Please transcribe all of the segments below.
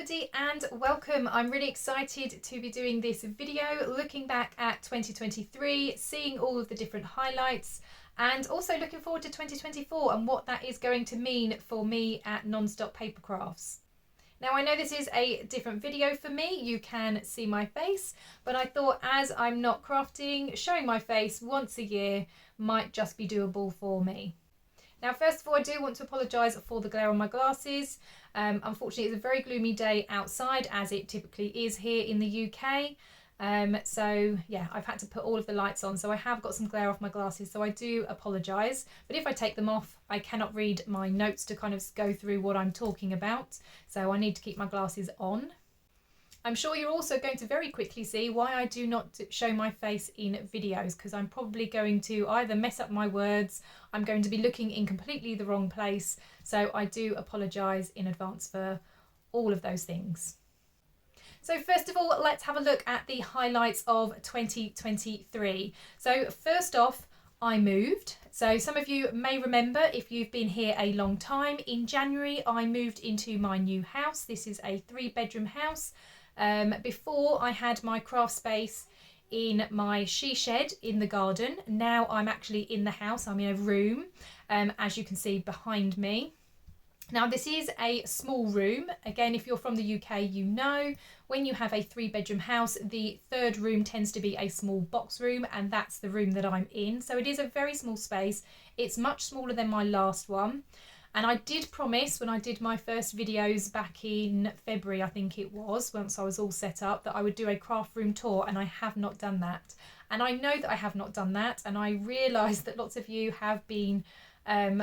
everybody and welcome. I'm really excited to be doing this video looking back at 2023, seeing all of the different highlights and also looking forward to 2024 and what that is going to mean for me at Non-Stop Papercrafts. Now I know this is a different video for me, you can see my face, but I thought as I'm not crafting, showing my face once a year might just be doable for me. Now first of all I do want to apologise for the glare on my glasses. Unfortunately it's a very gloomy day outside as it typically is here in the UK. So yeah, I've had to put all of the lights on, so I have got some glare off my glasses, so I do apologise. But if I take them off, I cannot read my notes to kind of go through what I'm talking about, so I need to keep my glasses on. I'm sure you're also going to very quickly see why I do not show my face in videos, because I'm probably going to either mess up my words, I'm going to be looking in completely the wrong place, so I do apologise in advance for all of those things. So first of all, let's have a look at the highlights of 2023. So first off, I moved. So some of you may remember if you've been here a long time, in January I moved into my new house. This is a 3-bedroom house. Before I had my craft space in my she shed in the garden. Now I'm actually in the house, I'm in a room, as you can see behind me. Now this is a small room. Again, if you're from the UK, you know when you have a 3-bedroom house, the third room tends to be a small box room, and that's the room that I'm in. So it is a very small space. It's much smaller than my last one. And I did promise when I did my first videos back in February, I think it was, once I was all set up, that I would do a craft room tour, and I have not done that. And I know that I have not done that, and I realise that lots of you have been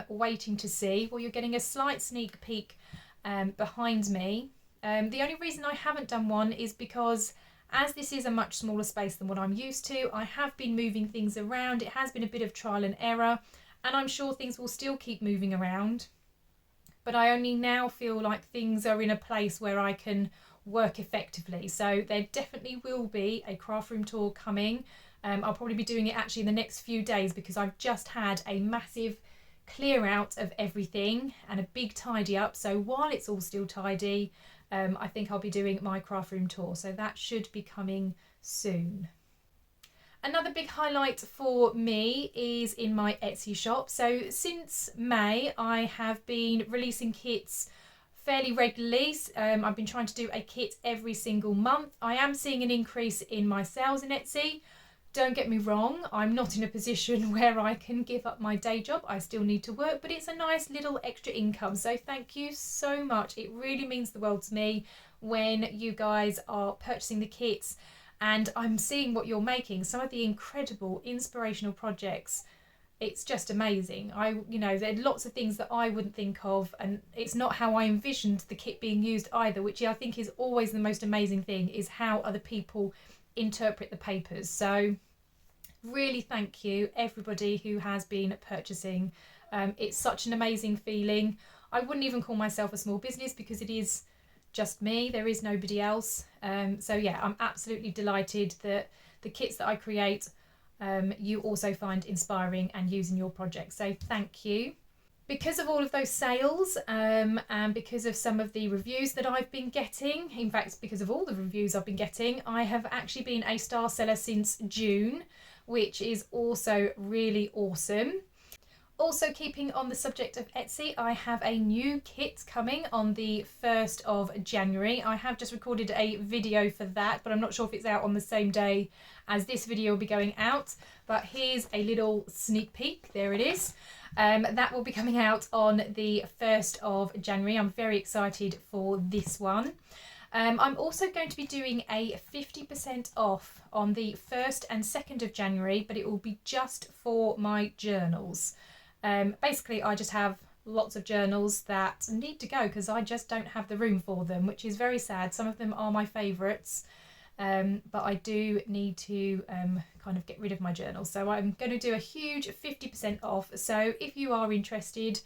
waiting to see. Well, you're getting a slight sneak peek behind me. The only reason I haven't done one is because as this is a much smaller space than what I'm used to, I have been moving things around. It has been a bit of trial and error, and I'm sure things will still keep moving around. But I only now feel like things are in a place where I can work effectively. So there definitely will be a craft room tour coming. I'll probably be doing it actually in the next few days, because I've just had a massive clear out of everything and a big tidy up. So while it's all still tidy, I think I'll be doing my craft room tour. So that should be coming soon. Another big highlight for me is in my Etsy shop. So since May, I have been releasing kits fairly regularly. I've been trying to do a kit every single month. I am seeing an increase in my sales in Etsy. Don't get me wrong, I'm not in a position where I can give up my day job. I still need to work, but it's a nice little extra income. So thank you so much. It really means the world to me when you guys are purchasing the kits and I'm seeing what you're making, some of the incredible inspirational projects. It's just amazing. There are lots of things that I wouldn't think of, and it's not how I envisioned the kit being used either, which I think is always the most amazing thing, is how other people interpret the papers. So really thank you everybody who has been purchasing. It's such an amazing feeling. I wouldn't even call myself a small business because it is just me, there is nobody else. So yeah, I'm absolutely delighted that the kits that I create you also find inspiring and use in your projects. So thank you. Because of all of those sales and because of some of the reviews that I've been getting, in fact because of all the reviews I've been getting, I have actually been a star seller since June, which is also really awesome. Also, keeping on the subject of Etsy, I have a new kit coming on the 1st of January. I have just recorded a video for that, but I'm not sure if it's out on the same day as this video will be going out. But here's a little sneak peek. There it is. That will be coming out on the 1st of January. I'm very excited for this one. I'm also going to be doing a 50% off on the 1st and 2nd of January, but it will be just for my journals. Basically, I just have lots of journals that need to go because I just don't have the room for them, which is very sad. Some of them are my favourites, but I do need to kind of get rid of my journals. So I'm going to do a huge 50% off. So if you are interested,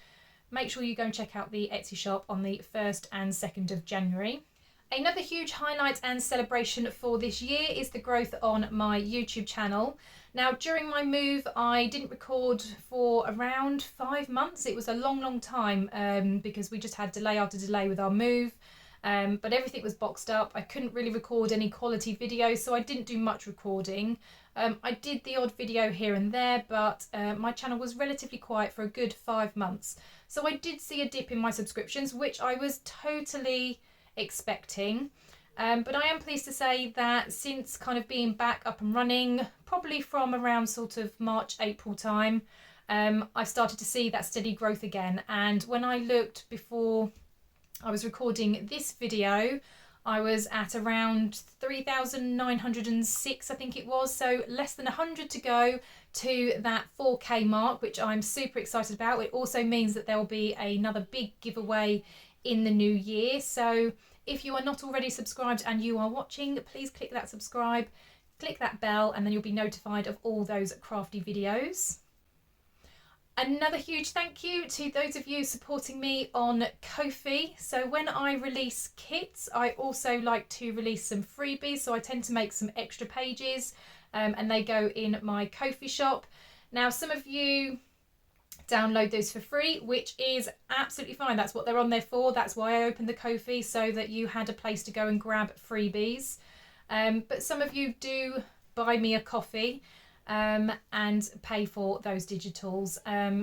make sure you go and check out the Etsy shop on the 1st and 2nd of January. Another huge highlight and celebration for this year is the growth on my YouTube channel. Now, during my move, I didn't record for around 5 months. It was a long time because we just had delay after delay with our move. but everything was boxed up. I couldn't really record any quality videos, so I didn't do much recording. I did the odd video here and there, but my channel was relatively quiet for a good 5 months. So I did see a dip in my subscriptions, which I was totally expecting. But I am pleased to say that since kind of being back up and running, probably from around sort of March, April time, I've started to see that steady growth again. And when I looked before I was recording this video, I was at around 3,906, I think it was. So less than 100 to go to that 4K mark, which I'm super excited about. It also means that there will be another big giveaway in the new year. So if you are not already subscribed and you are watching, please click that subscribe, click that bell, and then you'll be notified of all those crafty videos. Another huge thank you to those of you supporting me on Ko-fi. So when I release kits, I also like to release some freebies. So I tend to make some extra pages and they go in my Ko-fi shop. Now, some of you download those for free, which is absolutely fine. That's what they're on there for. That's why I opened the Ko-fi, so that you had a place to go and grab freebies. But some of you do buy me a coffee and pay for those digitals.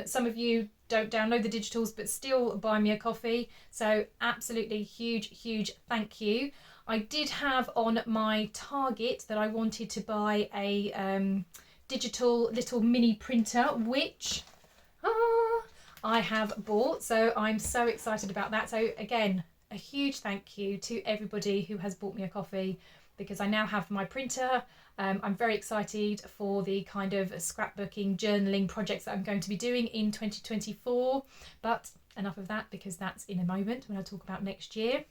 Some of you don't download the digitals but still buy me a coffee, so absolutely huge thank you. I did have on my target that I wanted to buy a digital little mini printer, which I have bought, so I'm so excited about that. So again, a huge thank you to everybody who has bought me a coffee, because I now have my printer. I'm very excited for the kind of scrapbooking, journaling projects that I'm going to be doing in 2024. But enough of that, because that's in a moment when I talk about next year.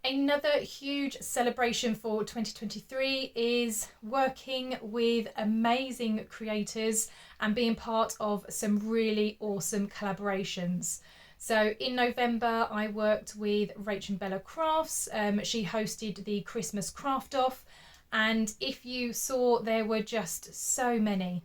Another huge celebration for 2023 is working with amazing creators and being part of some really awesome collaborations. So in November, I worked with Rachel and Bella Crafts. She hosted the Christmas Craft Off. And if you saw, there were just so many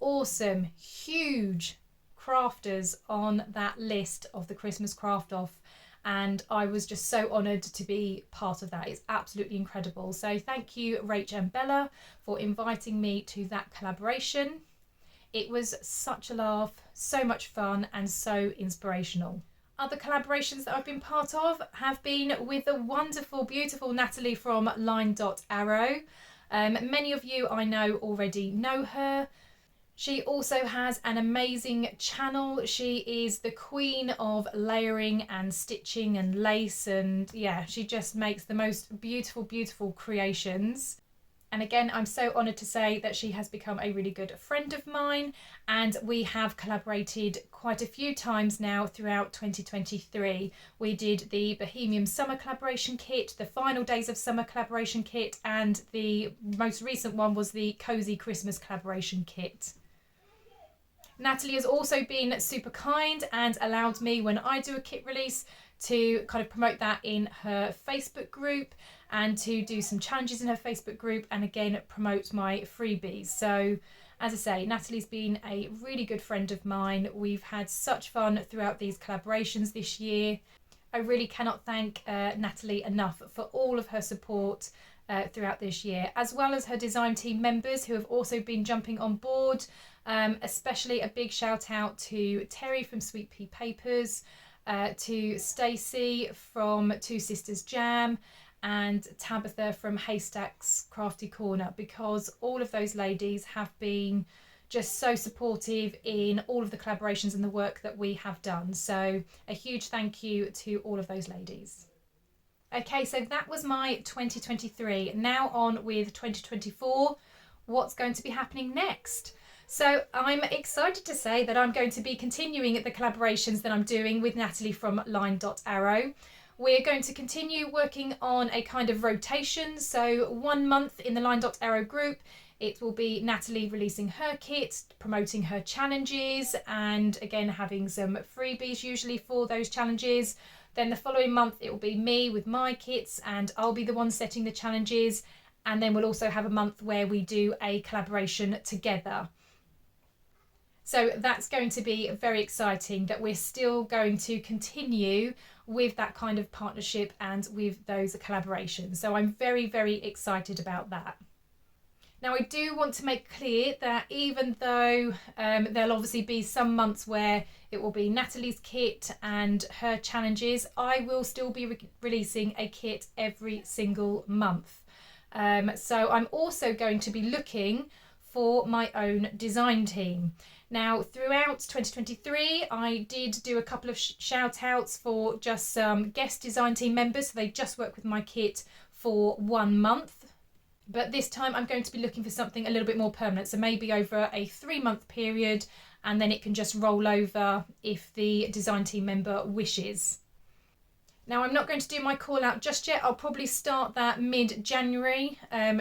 awesome, huge crafters on that list of the Christmas Craft Off. And I was just so honoured to be part of that. It's absolutely incredible. So thank you, Rachel and Bella, for inviting me to that collaboration. It was such a laugh, so much fun, and so inspirational. Other collaborations that I've been part of have been with the wonderful, beautiful Natalie from Line.Arrow. Many of you I know already know her. She also has an amazing channel. She is the queen of layering and stitching and lace, and yeah, she just makes the most beautiful creations. And again, I'm so honoured to say that she has become a really good friend of mine, and we have collaborated quite a few times now throughout 2023. We did the Bohemian Summer Collaboration Kit, the Final Days of Summer Collaboration Kit, and the most recent one was the Cozy Christmas Collaboration Kit. Natalie has also been super kind and allowed me, when I do a kit release, to kind of promote that in her Facebook group and to do some challenges in her Facebook group, and again promote my freebies. So as I say, Natalie's been a really good friend of mine. We've had such fun throughout these collaborations this year. I really cannot thank Natalie enough for all of her support throughout this year, as well as her design team members who have also been jumping on board. Especially a big shout out to Terry from Sweet Pea Papers, to Stacey from Two Sisters Jam, and Tabitha from Haystacks Crafty Corner, because all of those ladies have been just so supportive in all of the collaborations and the work that we have done. So a huge thank you to all of those ladies. Okay, so that was my 2023. Now on with 2024. What's going to be happening next? So I'm excited to say that I'm going to be continuing the collaborations that I'm doing with Natalie from Line.Arrow. We're going to continue working on a kind of rotation. So 1 month in the Line.Arrow group, it will be Natalie releasing her kit, promoting her challenges, and again having some freebies usually for those challenges. Then the following month it will be me with my kits, and I'll be the one setting the challenges. And then we'll also have a month where we do a collaboration together. So that's going to be very exciting, that we're still going to continue with that kind of partnership and with those collaborations. So I'm very, very excited about that. Now, I do want to make clear that even though there'll obviously be some months where it will be Natalie's kit and her challenges, I will still be releasing a kit every single month. So I'm also going to be looking for my own design team. Now, throughout 2023, I did do a couple of shout outs for just some guest design team members. So they just work with my kit for 1 month. But this time I'm going to be looking for something a little bit more permanent. So maybe over a 3-month period, and then it can just roll over if the design team member wishes. Now, I'm not going to do my call out just yet. I'll probably start that mid-January,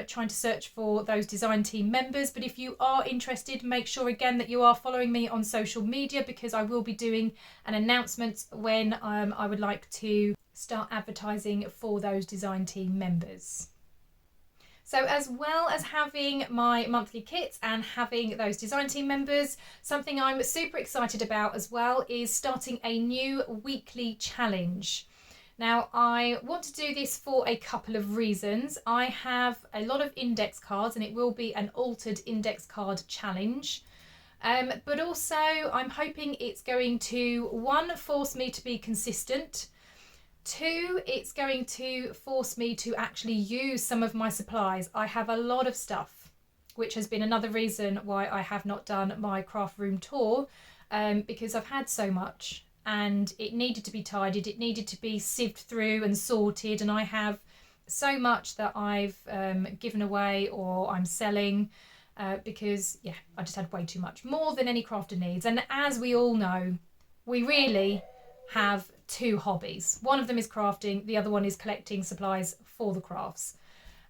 trying to search for those design team members. But if you are interested, make sure again that you are following me on social media, because I will be doing an announcement when I would like to start advertising for those design team members. So as well as having my monthly kits and having those design team members, something I'm super excited about as well is starting a new weekly challenge. Now, I want to do this for a couple of reasons. I have a lot of index cards, and it will be an altered index card challenge. But also I'm hoping it's going to, 1, force me to be consistent. 2, it's going to force me to actually use some of my supplies. I have a lot of stuff, which has been another reason why I have not done my craft room tour, because I've had so much and it needed to be tidied, it needed to be sieved through and sorted, and I have so much that I've given away or I'm selling because I just had way too much, more than any crafter needs. And as we all know, we really have 2 hobbies. One of them is crafting, the other one is collecting supplies for the crafts.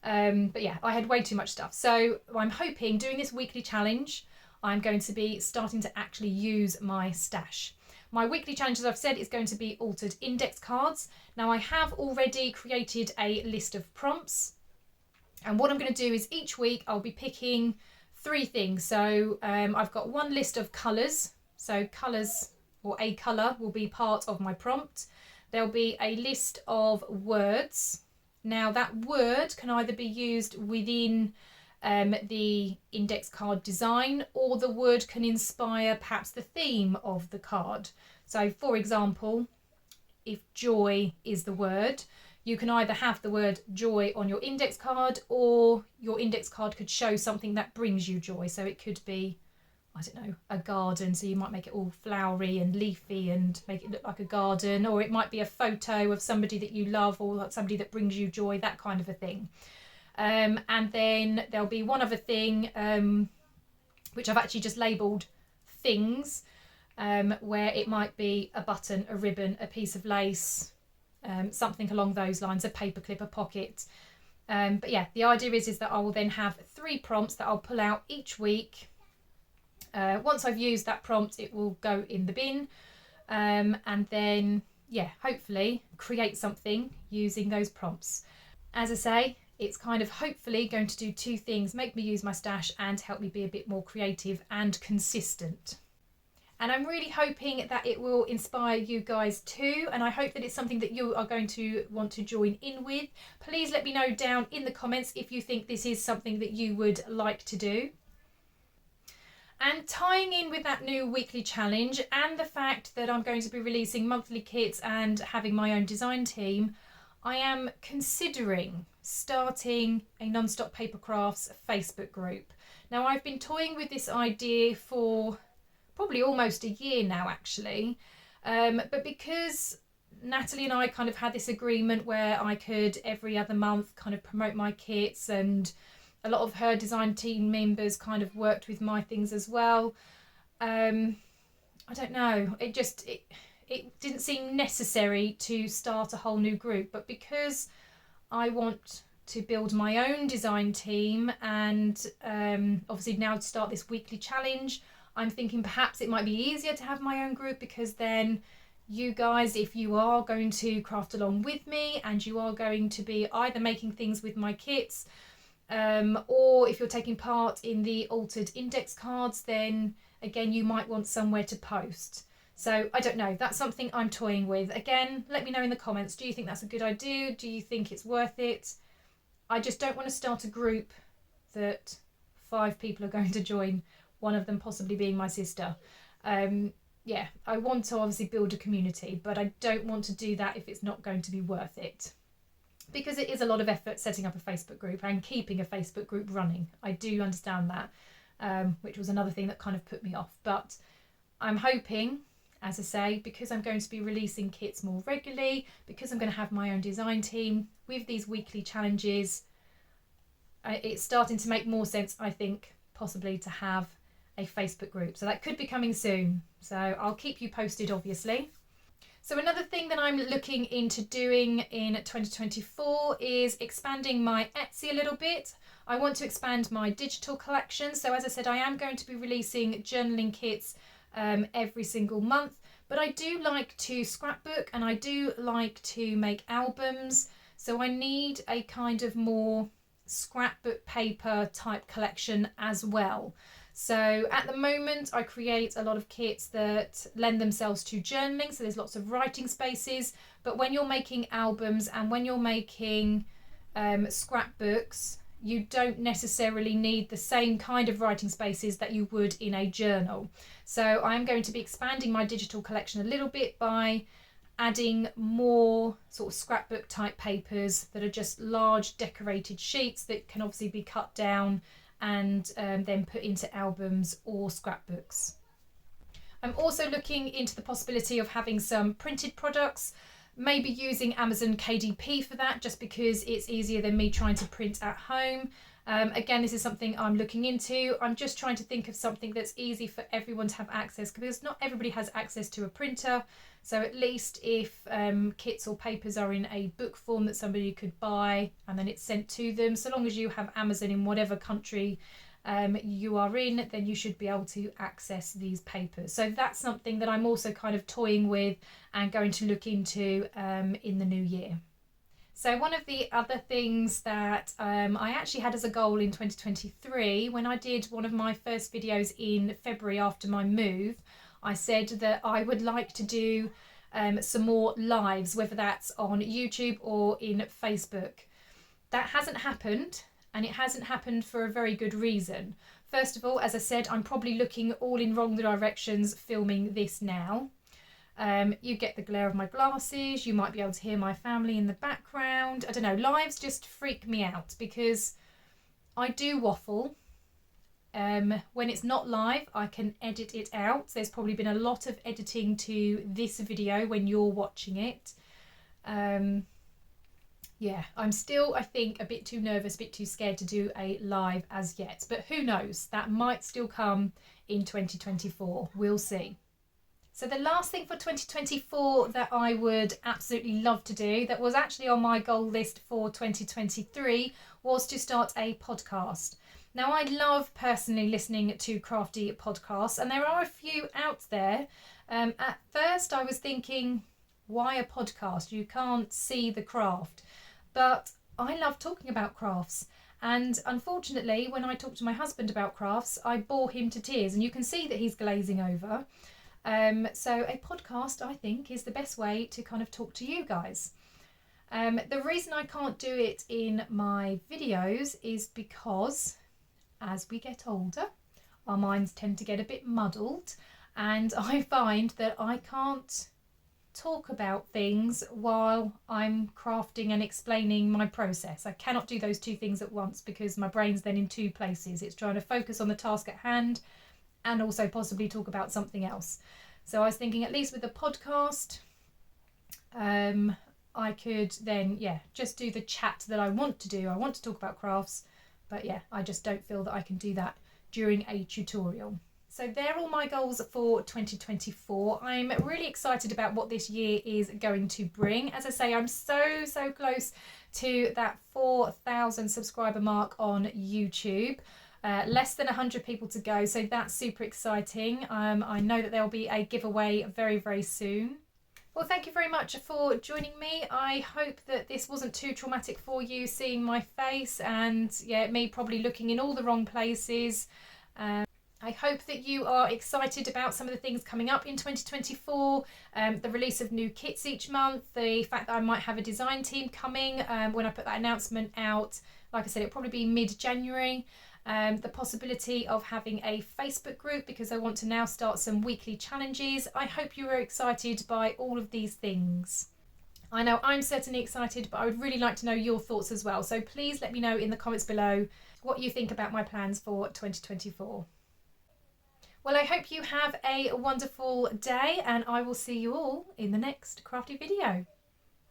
But yeah, I had way too much stuff. So I'm hoping doing this weekly challenge, I'm going to be starting to actually use my stash. My weekly challenge, as I've said, is going to be altered index cards. Now, I have already created a list of prompts, and what I'm going to do is each week I'll be picking 3 things. So I've got one list of colours. So colours, or a colour, will be part of my prompt. There'll be a list of words. Now, that word can either be used within the index card design, or the word can inspire perhaps the theme of the card. So, for example, if joy is the word, you can either have the word joy on your index card, or your index card could show something that brings you joy. So it could be, I don't know, a garden, so you might make it all flowery and leafy and make it look like a garden, or it might be a photo of somebody that you love or somebody that brings you joy, that kind of a thing. And then there'll be one other thing, which I've actually just labelled things, where it might be a button, a ribbon, a piece of lace, something along those lines, a paperclip, a pocket. But yeah, the idea is that I will then have 3 prompts that I'll pull out each week. Once I've used that prompt, it will go in the bin, and then hopefully create something using those prompts. As I say, it's kind of hopefully going to do 2 things: make me use my stash and help me be a bit more creative and consistent. And I'm really hoping that it will inspire you guys too, and I hope that it's something that you are going to want to join in with. Please let me know down in the comments if you think this is something that you would like to do. And tying in with that new weekly challenge and the fact that I'm going to be releasing monthly kits and having my own design team, I am considering starting a Non-Stop Papercrafts Facebook group. Now, I've been toying with this idea for probably almost a year now, actually, but because Natalie and I kind of had this agreement where I could every other month kind of promote my kits, and a lot of her design team members kind of worked with my things as well. I don't know, it didn't seem necessary to start a whole new group, but because I want to build my own design team and obviously now to start this weekly challenge, I'm thinking perhaps it might be easier to have my own group, because then you guys, if you are going to craft along with me and you are going to be either making things with my kits, or if you're taking part in the altered index cards, then again you might want somewhere to post. So I don't know, that's something I'm toying with. Again, let me know in the comments, do you think that's a good idea? Do you think it's worth it? I just don't want to start a group that 5 people are going to join, one of them possibly being my sister. Yeah, I want to obviously build a community, but I don't want to do that if it's not going to be worth it. Because it is a lot of effort setting up a Facebook group and keeping a Facebook group running. I do understand that, which was another thing that kind of put me off. But I'm hoping, as I say, because I'm going to be releasing kits more regularly, because I'm going to have my own design team, with these weekly challenges, it's starting to make more sense, I think, possibly to have a Facebook group. So that could be coming soon. So I'll keep you posted, obviously. So another thing that I'm looking into doing in 2024 is expanding my Etsy a little bit. I want to expand my digital collection. So as I said, I am going to be releasing journaling kits every single month. But I do like to scrapbook and I do like to make albums. So I need a kind of more scrapbook paper type collection as well. So at the moment I create a lot of kits that lend themselves to journaling, so there's lots of writing spaces, but when you're making albums and when you're making scrapbooks, you don't necessarily need the same kind of writing spaces that you would in a journal. So I'm going to be expanding my digital collection a little bit by adding more sort of scrapbook type papers that are just large decorated sheets that can obviously be cut down and then put into albums or scrapbooks. I'm also looking into the possibility of having some printed products, maybe using Amazon KDP for that, just because it's easier than me trying to print at home. Again, this is something I'm looking into. I'm just trying to think of something that's easy for everyone to have access, because not everybody has access to a printer. So at least if kits or papers are in a book form that somebody could buy and then it's sent to them, so long as you have Amazon in whatever country you are in, then you should be able to access these papers. So that's something that I'm also kind of toying with and going to look into in the new year. So one of the other things that I actually had as a goal in 2023, when I did one of my first videos in February after my move, I said that I would like to do some more lives, whether that's on YouTube or in Facebook. That hasn't happened, and it hasn't happened for a very good reason. First of all, as I said, I'm probably looking all in wrong directions filming this now. You get the glare of my glasses, you might be able to hear my family in the background. I don't know, lives just freak me out because I do waffle. When it's not live, I can edit it out. There's probably been a lot of editing to this video when you're watching it. Yeah, I'm still, I think, a bit too nervous, a bit too scared to do a live as yet. But who knows? That might still come in 2024. We'll see. So the last thing for 2024 that I would absolutely love to do, that was actually on my goal list for 2023, was to start a podcast. Now, I love personally listening to crafty podcasts, and there are a few out there. At first, I was thinking, why a podcast? You can't see the craft. But I love talking about crafts. And unfortunately, when I talk to my husband about crafts, I bore him to tears, and you can see that he's glazing over. So a podcast, I think, is the best way to kind of talk to you guys. The reason I can't do it in my videos is because as we get older, our minds tend to get a bit muddled, and I find that I can't talk about things while I'm crafting and explaining my process. I cannot do those two things at once because my brain's then in two places. It's trying to focus on the task at hand and also possibly talk about something else. So I was thinking, at least with the podcast, I could then, just do the chat that I want to do. I want to talk about crafts, but I just don't feel that I can do that during a tutorial. So they're all my goals for 2024. I'm really excited about what this year is going to bring. As I say, I'm so close to that 4,000 subscriber mark on YouTube. Less than 100 people to go, so that's super exciting. I know that there'll be a giveaway very soon. Well, thank you very much for joining me. I hope that this wasn't too traumatic for you, seeing my face and me probably looking in all the wrong places. I hope that you are excited about some of the things coming up in 2024, the release of new kits each month, the fact that I might have a design team coming when I put that announcement out. Like I said, it'll probably be mid-January. The possibility of having a Facebook group because I want to now start some weekly challenges. I hope you are excited by all of these things. I know I'm certainly excited, but I would really like to know your thoughts as well. So please let me know in the comments below what you think about my plans for 2024. Well, I hope you have a wonderful day, and I will see you all in the next crafty video.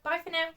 Bye for now.